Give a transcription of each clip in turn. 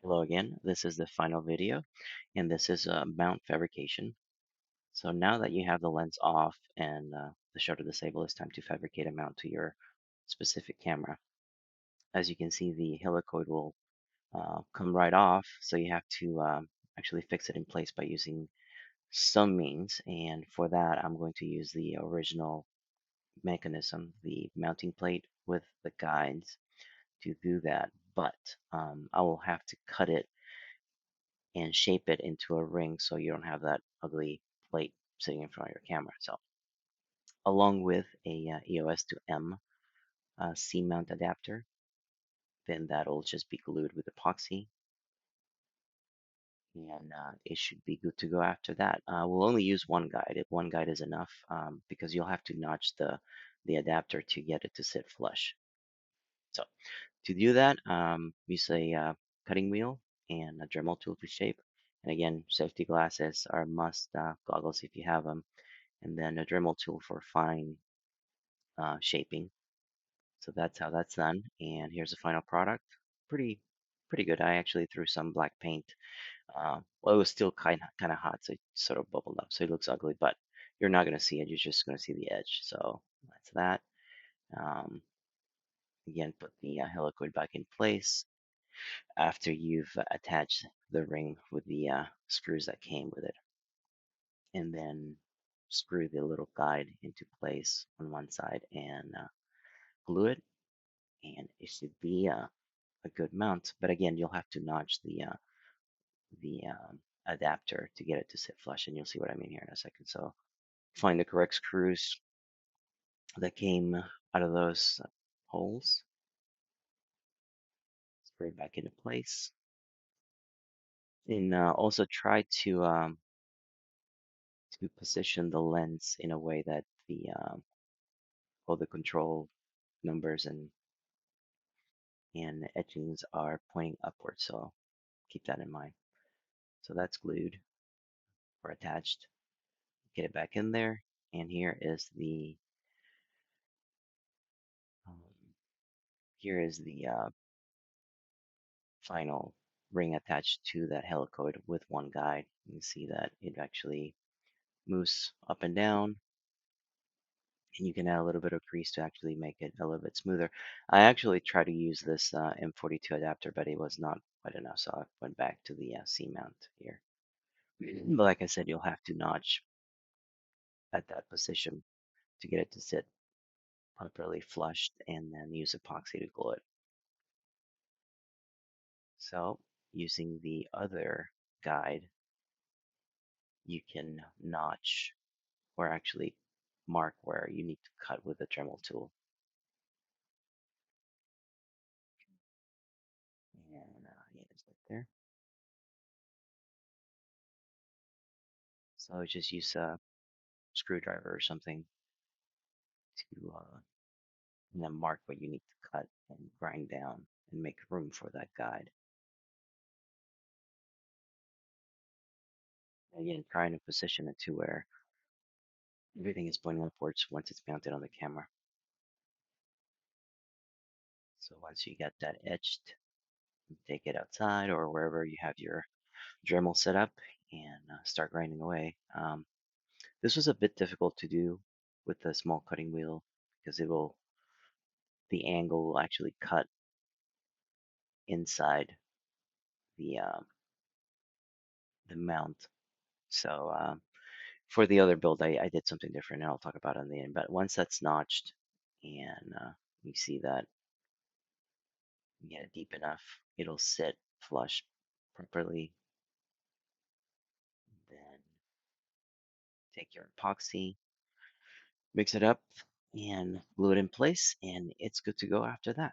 Hello again, this is the final video, and this is mount fabrication. So now that you have the lens off and the shutter disabled, it's time to fabricate a mount to your specific camera. As you can see, the helicoid will come right off, so you have to actually fix it in place by using some means, and for that I'm going to use the original mechanism, the mounting plate with the guides to do that, but I will have to cut it and shape it into a ring so you don't have that ugly plate sitting in front of your camera. So, along with a EOS to M C mount adapter, then that'll just be glued with epoxy, and it should be good to go after that. We'll only use one guide. If one guide is enough, because you'll have to notch the adapter to get it to sit flush. So, to do that, use a cutting wheel and a Dremel tool to shape. And again, safety glasses are must, goggles if you have them, and then a Dremel tool for fine shaping. So that's how that's done. And here's the final product. Pretty, pretty good. I actually threw some black paint. Well, it was still kind of hot, so it sort of bubbled up. So it looks ugly, but you're not gonna see it. You're just gonna see the edge. So that's that. Um, Again, put the helicoid back in place after you've attached the ring with the screws that came with it, and then screw the little guide into place on one side and glue it, and it should be a good mount. But again, you'll have to notch the adapter to get it to sit flush, and you'll see what I mean here in a second. So find the correct screws that came out of those holes, spray it back into place, and also try to position the lens in a way that the all the control numbers and etchings are pointing upward. So keep that in mind. So that's glued or attached. Get it back in there, and um, here is the final ring attached to that helicoid with one guide. You can see that it actually moves up and down, and you can add a little bit of grease to actually make it a little bit smoother. I actually tried to use this M42 adapter, but it was not quite enough, so I went back to the C mount here. But like I said, you'll have to notch at that position to get it to sit properly flushed, and then use epoxy to glue it. So using the other guide, you can notch or actually mark where you need to cut with the Dremel tool. And yeah, it's right there. So just use a screwdriver or something to and then mark what you need to cut and grind down and make room for that guide. Again, trying to position it to where everything is pointing upwards once it's mounted on the camera. So once you get that etched, you take it outside or wherever you have your Dremel set up and start grinding away. This was a bit difficult to do with the small cutting wheel because the angle will actually cut inside the mount. So for the other build, I did something different, and I'll talk about it in the end. But once that's notched and you see that you get it deep enough, it'll sit flush properly. Then take your epoxy, mix it up, and glue it in place, and it's good to go after that.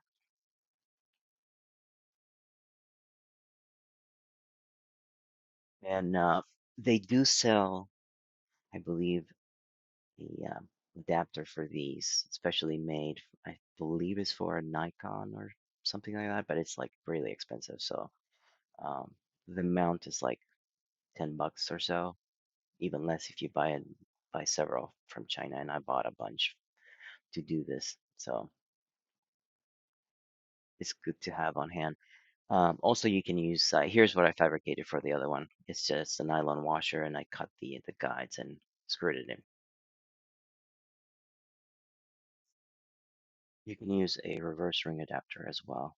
And they do sell, I believe, the adapter for these, especially made, I believe is for a Nikon or something like that, but it's like really expensive. So um, the mount is like 10 bucks or so, even less if you buy several from China, and I bought a bunch to do this. So it's good to have on hand. Also, you can use, here's what I fabricated for the other one. It's just a nylon washer, and I cut the guides and screwed it in. You can use a reverse ring adapter as well.